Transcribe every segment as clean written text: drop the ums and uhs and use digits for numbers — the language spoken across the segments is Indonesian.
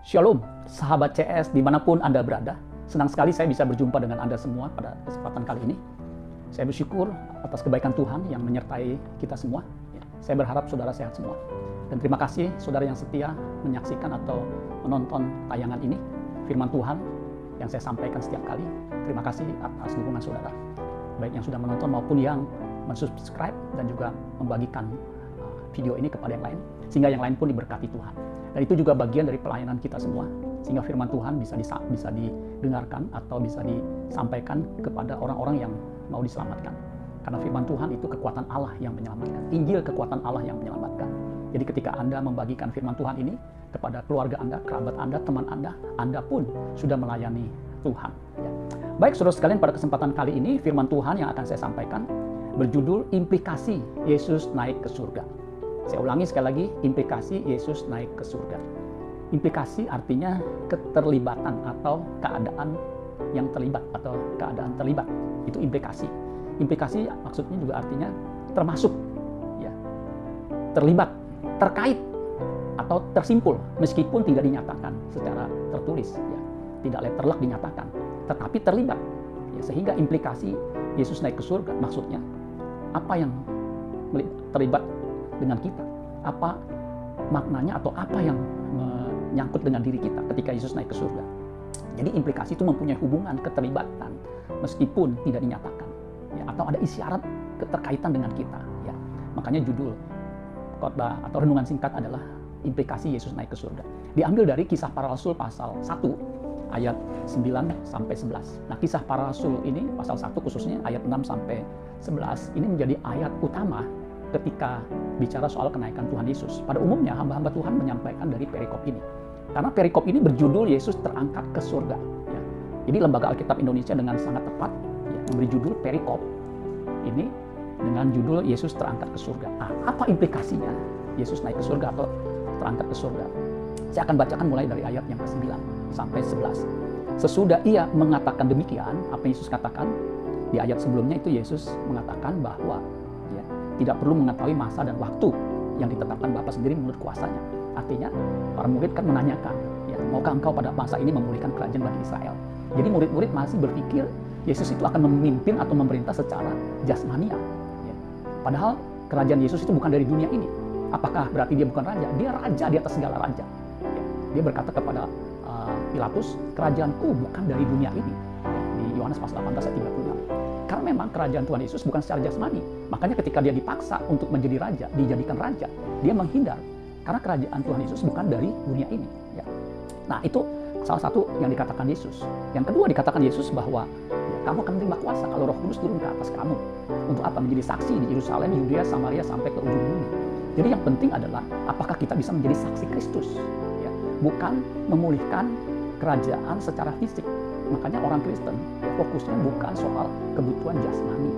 Shalom, sahabat CS dimanapun Anda berada. Senang sekali saya bisa berjumpa dengan Anda semua pada kesempatan kali ini. Saya bersyukur atas kebaikan Tuhan yang menyertai kita semua. Saya berharap saudara sehat semua. Dan terima kasih saudara yang setia menyaksikan atau menonton tayangan ini. Firman Tuhan yang saya sampaikan setiap kali. Terima kasih atas dukungan saudara. Baik yang sudah menonton maupun yang mensubscribe dan juga membagikan video ini kepada yang lain. Sehingga yang lain pun diberkati Tuhan. Dan itu juga bagian dari pelayanan kita semua. Sehingga firman Tuhan bisa didengarkan atau bisa disampaikan kepada orang-orang yang mau diselamatkan. Karena firman Tuhan itu kekuatan Allah yang menyelamatkan. Injil kekuatan Allah yang menyelamatkan. Jadi ketika Anda membagikan firman Tuhan ini kepada keluarga Anda, kerabat Anda, teman Anda pun sudah melayani Tuhan. Ya. Baik saudara sekalian, pada kesempatan kali ini firman Tuhan yang akan saya sampaikan berjudul implikasi Yesus naik ke surga. Saya ulangi sekali lagi, implikasi Yesus naik ke surga. Implikasi artinya keterlibatan atau keadaan yang terlibat atau keadaan terlibat. Itu implikasi. Implikasi maksudnya juga artinya termasuk, ya, terlibat, terkait, atau tersimpul meskipun tidak dinyatakan secara tertulis, ya, tidak letterlock dinyatakan, tetapi terlibat. Ya, sehingga implikasi Yesus naik ke surga maksudnya apa yang terlibat dengan kita, apa maknanya atau apa yang menyangkut dengan diri kita ketika Yesus naik ke surga. Jadi implikasi itu mempunyai hubungan keterlibatan meskipun tidak dinyatakan, ya, atau ada isyarat keterkaitan dengan kita, ya. Makanya judul khotbah atau renungan singkat adalah implikasi Yesus naik ke surga. Diambil dari Kisah Para Rasul pasal 1 ayat 9 sampai 11. Nah, Kisah Para Rasul ini pasal 1 khususnya ayat 6 sampai 11 ini menjadi ayat utama ketika bicara soal kenaikan Tuhan Yesus. Pada umumnya hamba-hamba Tuhan menyampaikan dari perikop ini. Karena perikop ini berjudul Yesus terangkat ke surga. Ya. Jadi Lembaga Alkitab Indonesia dengan sangat tepat, ya, memberi judul perikop ini dengan judul Yesus terangkat ke surga. Nah, apa implikasinya Yesus naik ke surga atau terangkat ke surga? Saya akan bacakan mulai dari ayat yang ke-9 sampai 11. Sesudah ia mengatakan demikian, apa yang Yesus katakan? Di ayat sebelumnya itu Yesus mengatakan bahwa tidak perlu mengetahui masa dan waktu yang ditetapkan Bapa sendiri menurut kuasanya. Artinya, para murid kan menanyakan, ya, maukah engkau pada masa ini memulihkan kerajaan bagi Israel? Jadi murid-murid masih berpikir Yesus itu akan memimpin atau memerintah secara jasmania. Ya. Padahal kerajaan Yesus itu bukan dari dunia ini. Apakah berarti dia bukan raja? Dia raja di atas segala raja. Ya. Dia berkata kepada Pilatus, kerajaanku bukan dari dunia ini. Di Yohanes pasal 18 ayat 36. Karena memang kerajaan Tuhan Yesus bukan secara jasmani. Makanya ketika dia dipaksa untuk menjadi raja, dijadikan raja, dia menghindar. Karena kerajaan Tuhan Yesus bukan dari dunia ini. Ya. Nah, itu salah satu yang dikatakan Yesus. Yang kedua dikatakan Yesus bahwa kamu akan menerima kuasa kalau Roh Kudus turun ke atas kamu. Untuk apa? Menjadi saksi di Yerusalem, Yudea, Samaria, sampai ke ujung bumi. Jadi yang penting adalah apakah kita bisa menjadi saksi Kristus. Ya. Bukan memulihkan kerajaan secara fisik. Makanya orang Kristen ya, fokusnya bukan soal kebutuhan jasmani.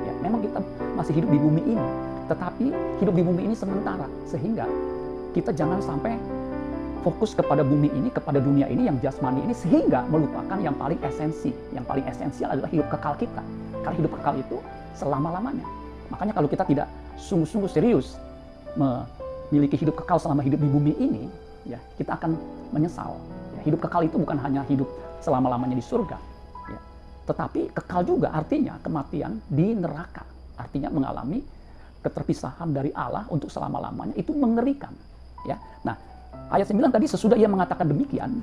Ya, memang kita masih hidup di bumi ini, tetapi hidup di bumi ini sementara. Sehingga kita jangan sampai fokus kepada bumi ini, kepada dunia ini yang jasmani ini, sehingga melupakan yang paling esensi. Yang paling esensial adalah hidup kekal kita. Karena hidup kekal itu selama-lamanya. Makanya kalau kita tidak sungguh-sungguh serius memiliki hidup kekal selama hidup di bumi ini, ya, kita akan menyesal. Ya, hidup kekal itu bukan hanya hidup selama-lamanya di surga, ya, tetapi kekal juga artinya kematian di neraka, artinya mengalami keterpisahan dari Allah untuk selama-lamanya. Itu mengerikan, ya. Nah, ayat 9 tadi, sesudah ia mengatakan demikian,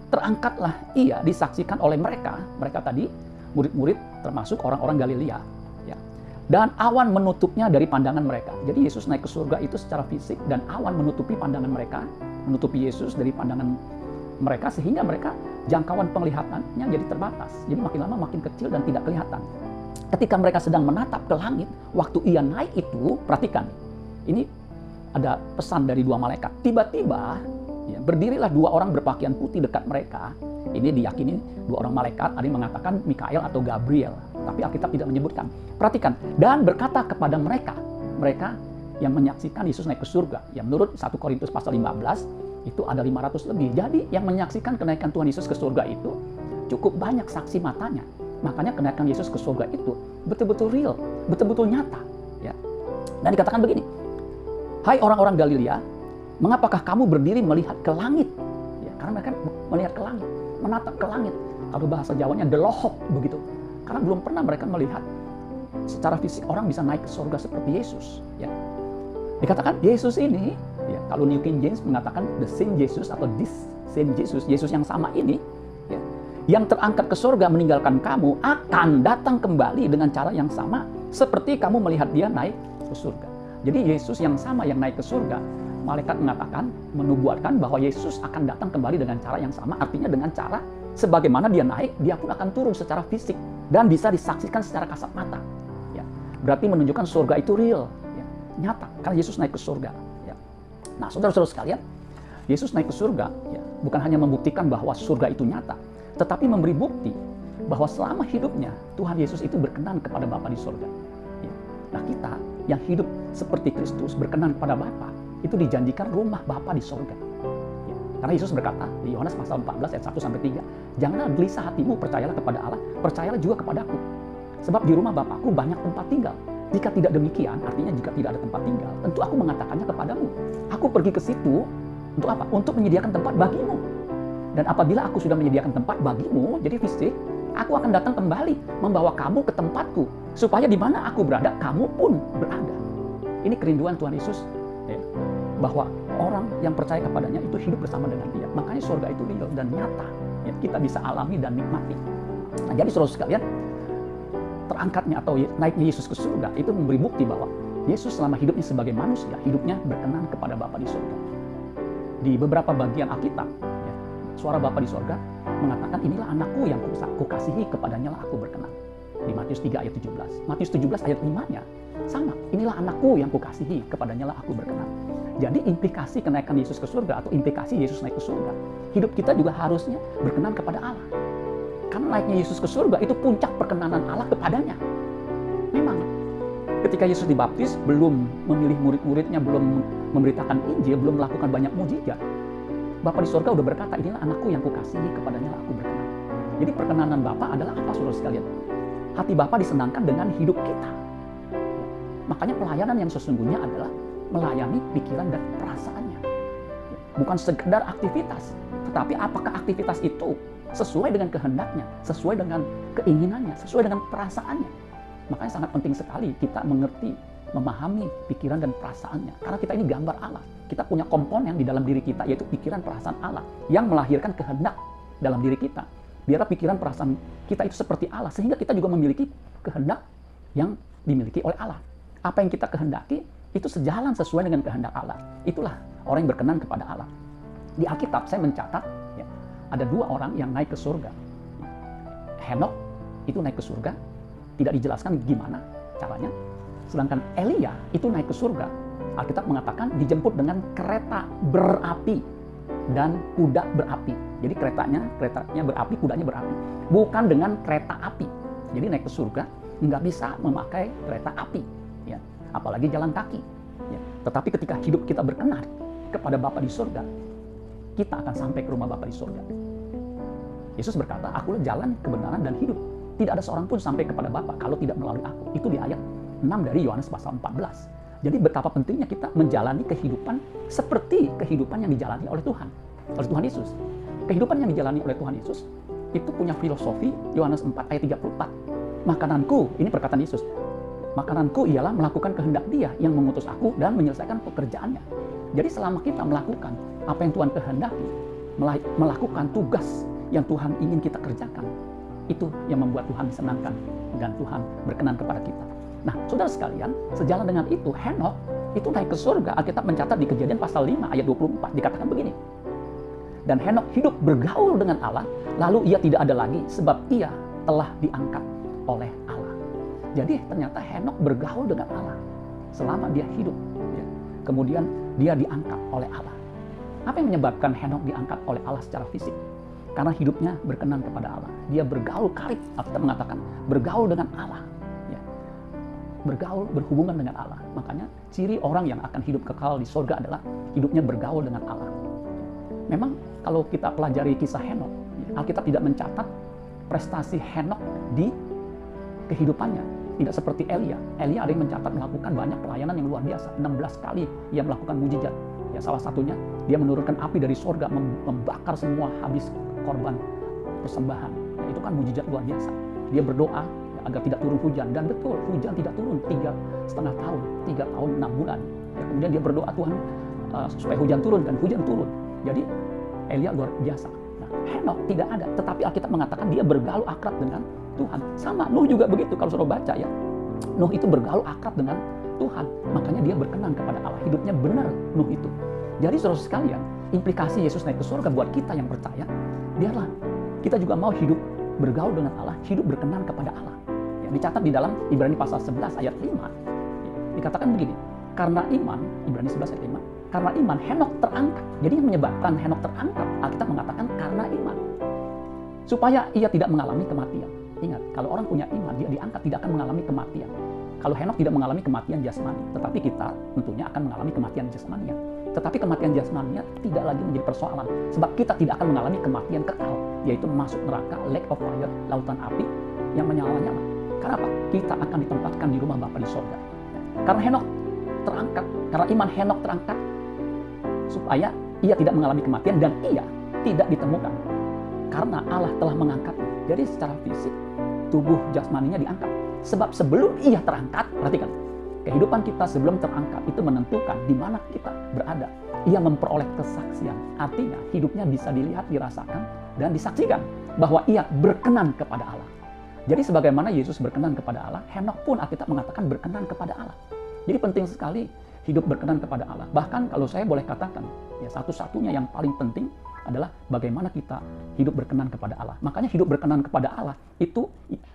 terangkatlah ia disaksikan oleh mereka tadi murid-murid termasuk orang-orang Galilea, ya. Dan awan menutupnya dari pandangan mereka. Jadi Yesus naik ke surga itu secara fisik, dan awan menutupi pandangan mereka, menutupi Yesus dari pandangan mereka, sehingga mereka jangkauan penglihatannya jadi terbatas. Jadi makin lama makin kecil dan tidak kelihatan. Ketika mereka sedang menatap ke langit, waktu ia naik itu, perhatikan, ini ada pesan dari dua malaikat. Tiba-tiba ya, berdirilah dua orang berpakaian putih dekat mereka. Ini diyakini dua orang malaikat, ada yang mengatakan Mikael atau Gabriel, tapi Alkitab tidak menyebutkan. Perhatikan, dan berkata kepada mereka yang menyaksikan Yesus naik ke surga. Ya, menurut 1 Korintus pasal 15, itu ada 500 lebih. Jadi yang menyaksikan kenaikan Tuhan Yesus ke surga itu cukup banyak saksi matanya. Makanya kenaikan Yesus ke surga itu betul-betul real, betul-betul nyata. Ya. Dan dikatakan begini, hai orang-orang Galilea, mengapakah kamu berdiri melihat ke langit? Ya, Karena mereka melihat ke langit, menatap ke langit. Kalau bahasa Jawanya delohok begitu. Karena belum pernah mereka melihat secara fisik orang bisa naik ke surga seperti Yesus. Ya. Dikatakan Yesus ini, ya, kalau New King James mengatakan the same Jesus atau this same Jesus, Yesus yang sama ini, ya, yang terangkat ke surga meninggalkan kamu akan datang kembali dengan cara yang sama seperti kamu melihat dia naik ke surga. Jadi Yesus yang sama yang naik ke surga, malaikat mengatakan, menubuatkan bahwa Yesus akan datang kembali dengan cara yang sama, artinya dengan cara sebagaimana dia naik, dia pun akan turun secara fisik dan bisa disaksikan secara kasat mata. Ya, berarti menunjukkan surga itu real. Nyata, karena Yesus naik ke surga. Ya. Nah, saudara-saudara sekalian, Yesus naik ke surga, ya, bukan hanya membuktikan bahwa surga itu nyata, tetapi memberi bukti bahwa selama hidupnya Tuhan Yesus itu berkenan kepada Bapa di surga. Ya. Nah, kita yang hidup seperti Kristus berkenan kepada Bapa, itu dijanjikan rumah Bapa di surga. Ya. Karena Yesus berkata di Yohanes pasal 14 ayat 1-3, janganlah gelisah hatimu, percayalah kepada Allah, percayalah juga kepadaku. Sebab di rumah Bapakku banyak tempat tinggal. Jika tidak demikian, artinya jika tidak ada tempat tinggal, tentu aku mengatakannya kepadamu. Aku pergi ke situ, untuk apa? Untuk menyediakan tempat bagimu. Dan apabila aku sudah menyediakan tempat bagimu, jadi fisik, aku akan datang kembali, membawa kamu ke tempatku, supaya di mana aku berada, kamu pun berada. Ini kerinduan Tuhan Yesus, ya, bahwa orang yang percaya kepadanya itu hidup bersama dengan dia. Makanya surga itu real dan nyata, ya, kita bisa alami dan nikmati. Nah, jadi saudara sekalian, terangkatnya atau naiknya Yesus ke surga itu memberi bukti bahwa Yesus selama hidupnya sebagai manusia, hidupnya berkenan kepada Bapa di surga. Di beberapa bagian Alkitab, ya, suara Bapa di surga mengatakan, inilah anakku yang kukasihi, kepadanya lah aku berkenan. Di Matius 3 ayat 17. Matius 17 ayat 5-nya sama, inilah anakku yang kukasihi, kepadanya lah aku berkenan. Jadi implikasi kenaikan Yesus ke surga atau implikasi Yesus naik ke surga, hidup kita juga harusnya berkenan kepada Allah. Karena naiknya Yesus ke surga itu puncak perkenanan Allah kepadanya. Memang ketika Yesus dibaptis, belum memilih murid-muridnya, belum memberitakan Injil, belum melakukan banyak mujizat, Bapa di surga udah berkata, inilah anakku yang kukasihi, kepadanya lah aku berkenan. Jadi perkenanan Bapa adalah apa, saudara sekalian? Hati Bapa disenangkan dengan hidup kita. Makanya pelayanan yang sesungguhnya adalah melayani pikiran dan perasaannya. Bukan sekedar aktivitas, tetapi apakah aktivitas itu sesuai dengan kehendaknya, sesuai dengan keinginannya, sesuai dengan perasaannya. Makanya sangat penting sekali kita mengerti, memahami pikiran dan perasaannya. Karena kita ini gambar Allah. Kita punya komponen di dalam diri kita, yaitu pikiran perasaan Allah, yang melahirkan kehendak dalam diri kita. Biarlah pikiran perasaan kita itu seperti Allah, sehingga kita juga memiliki kehendak yang dimiliki oleh Allah. Apa yang kita kehendaki, itu sejalan sesuai dengan kehendak Allah. Itulah orang yang berkenan kepada Allah. Di Alkitab saya mencatat, ya, ada dua orang yang naik ke surga. Henok itu naik ke surga, tidak dijelaskan gimana caranya. Sedangkan Elia itu naik ke surga. Alkitab mengatakan dijemput dengan kereta berapi dan kuda berapi. Jadi keretanya berapi, kudanya berapi. Bukan dengan kereta api. Jadi naik ke surga nggak bisa memakai kereta api, ya, apalagi jalan kaki. Ya. Tetapi ketika hidup kita berkenan kepada Bapa di surga, kita akan sampai ke rumah Bapa di surga. Yesus berkata, akulah jalan, kebenaran, dan hidup. Tidak ada seorang pun sampai kepada Bapa kalau tidak melalui aku. Itu di ayat 6 dari Yohanes pasal 14. Jadi betapa pentingnya kita menjalani kehidupan seperti kehidupan yang dijalani oleh Tuhan Yesus. Kehidupan yang dijalani oleh Tuhan Yesus itu punya filosofi. Yohanes 4 ayat 34. Makananku, ini perkataan Yesus, makananku ialah melakukan kehendak Dia yang mengutus aku dan menyelesaikan pekerjaannya. Jadi selama kita melakukan apa yang Tuhan kehendaki, melakukan tugas yang Tuhan ingin kita kerjakan, itu yang membuat Tuhan disenangkan dan Tuhan berkenan kepada kita. Nah, saudara sekalian, sejalan dengan itu, Henok itu naik ke surga. Alkitab mencatat di Kejadian pasal 5 ayat 24, dikatakan begini. Dan Henok hidup bergaul dengan Allah, lalu ia tidak ada lagi sebab ia telah diangkat oleh Allah. Jadi ternyata Henok bergaul dengan Allah selama dia hidup. Ya. Kemudian dia diangkat oleh Allah. Apa yang menyebabkan Henok diangkat oleh Allah secara fisik? Karena hidupnya berkenan kepada Allah. Dia bergaul karib, Alkitab mengatakan bergaul dengan Allah. Ya. Bergaul, berhubungan dengan Allah. Makanya ciri orang yang akan hidup kekal di surga adalah hidupnya bergaul dengan Allah. Memang kalau kita pelajari kisah Henok, Alkitab tidak mencatat prestasi Henok di kehidupannya. Tidak seperti Elia. Elia ada yang mencatat melakukan banyak pelayanan yang luar biasa. 16 kali ia melakukan mujizat. Ya, salah satunya dia menurunkan api dari sorga membakar semua habis korban persembahan. Ya, itu kan mujizat luar biasa. Dia berdoa ya, agar tidak turun hujan, dan betul hujan tidak turun 3,5 tahun, 3 tahun 6 bulan. Ya, kemudian dia berdoa Tuhan supaya hujan turun, dan hujan turun. Jadi Elia luar biasa. Nah, Henokh tidak ada, tetapi Alkitab mengatakan dia bergaul akrab dengan Tuhan. Sama Nuh juga begitu, kalau saudara baca ya. Nuh itu bergaul akrab dengan Tuhan, makanya dia berkenan kepada Allah. Hidupnya benar Nuh itu. Jadi saudara sekalian, implikasi Yesus naik ke surga buat kita yang percaya, biarlah kita juga mau hidup bergaul dengan Allah, hidup berkenan kepada Allah. Ya, dicatat di dalam Ibrani pasal 11 ayat 5. Ya, dikatakan begini, karena iman, Ibrani 11 ayat 5, karena iman Henokh terangkat. Jadi yang menyebabkan Henokh terangkat, Alkitab mengatakan karena iman. Supaya ia tidak mengalami kematian. Ingat, kalau orang punya iman, dia diangkat tidak akan mengalami kematian. Kalau Henokh tidak mengalami kematian jasmani, tetapi kita tentunya akan mengalami kematian jasmania. Tetapi kematian jasmania tidak lagi menjadi persoalan, sebab kita tidak akan mengalami kematian kekal, yaitu masuk neraka, lake of fire, lautan api yang menyala-nyala. Kenapa? Kita akan ditempatkan di rumah Bapa di sorga. Karena Henokh terangkat, karena iman Henokh terangkat, supaya ia tidak mengalami kematian dan ia tidak ditemukan. Karena Allah telah mengangkatnya. Jadi secara fisik, tubuh jasmaninya diangkat. Sebab sebelum ia terangkat, perhatikan, kehidupan kita sebelum terangkat itu menentukan di mana kita berada. Ia memperoleh kesaksian, artinya hidupnya bisa dilihat, dirasakan, dan disaksikan bahwa ia berkenan kepada Allah. Jadi sebagaimana Yesus berkenan kepada Allah, Henokh pun Alkitab mengatakan berkenan kepada Allah. Jadi penting sekali hidup berkenan kepada Allah. Bahkan kalau saya boleh katakan, ya satu-satunya yang paling penting adalah bagaimana kita hidup berkenan kepada Allah. Makanya hidup berkenan kepada Allah itu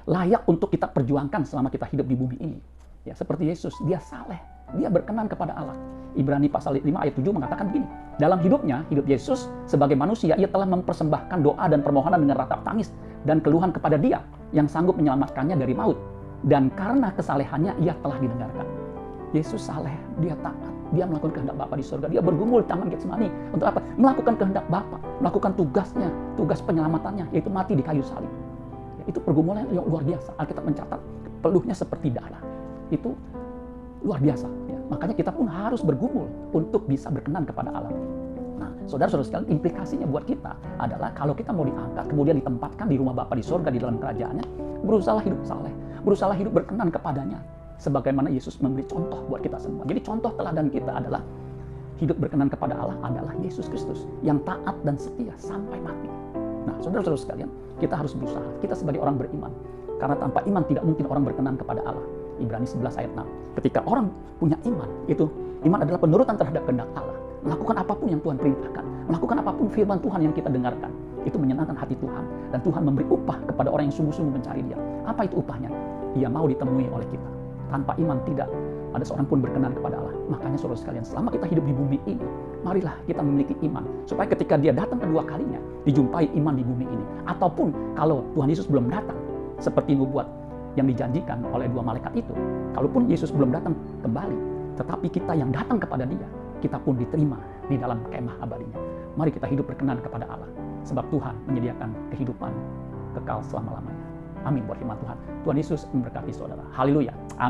layak untuk kita perjuangkan selama kita hidup di bumi ini. Ya, seperti Yesus, dia saleh, dia berkenan kepada Allah. Ibrani pasal 5 ayat 7 mengatakan begini, dalam hidupnya, hidup Yesus sebagai manusia, ia telah mempersembahkan doa dan permohonan dengan ratap tangis dan keluhan kepada Dia yang sanggup menyelamatkannya dari maut. Dan karena kesalehannya, ia telah didengarkan. Yesus saleh, dia taat, dia melakukan kehendak Bapa di surga, dia bergumul di taman Getsemani. Untuk apa? Melakukan kehendak Bapa, melakukan tugasnya, tugas penyelamatannya, yaitu mati di kayu salib. Ya, itu pergumulan yang luar biasa. Alkitab mencatat peluhnya seperti darah. Itu luar biasa. Ya. Makanya kita pun harus bergumul untuk bisa berkenan kepada Allah. Nah, saudara-saudara sekalian, implikasinya buat kita adalah kalau kita mau diangkat, kemudian ditempatkan di rumah Bapa di surga, di dalam kerajaannya, berusaha hidup saleh, berusaha hidup berkenan kepadanya. Sebagaimana Yesus memberi contoh buat kita semua. Jadi contoh teladan kita adalah hidup berkenan kepada Allah adalah Yesus Kristus yang taat dan setia sampai mati. Nah, saudara-saudara sekalian, kita harus berusaha. Kita sebagai orang beriman, karena tanpa iman tidak mungkin orang berkenan kepada Allah. Ibrani 11 ayat 6. Ketika orang punya iman, itu iman adalah penurutan terhadap kehendak Allah. Melakukan apapun yang Tuhan perintahkan, melakukan apapun firman Tuhan yang kita dengarkan, itu menyenangkan hati Tuhan, dan Tuhan memberi upah kepada orang yang sungguh-sungguh mencari Dia. Apa itu upahnya? Ia mau ditemui oleh kita. Tanpa iman tidak ada seorang pun berkenan kepada Allah. Makanya saudara sekalian, selama kita hidup di bumi ini, marilah kita memiliki iman. Supaya ketika Dia datang kedua kalinya, dijumpai iman di bumi ini. Ataupun kalau Tuhan Yesus belum datang, seperti nubuat yang dijanjikan oleh dua malaikat itu, kalaupun Yesus belum datang kembali, tetapi kita yang datang kepada Dia, kita pun diterima di dalam kemah abadinya. Mari kita hidup berkenan kepada Allah. Sebab Tuhan menyediakan kehidupan kekal selama-lamanya. Amin buat firman Tuhan. Tuhan Yesus memberkati saudara. Haleluya. Amin.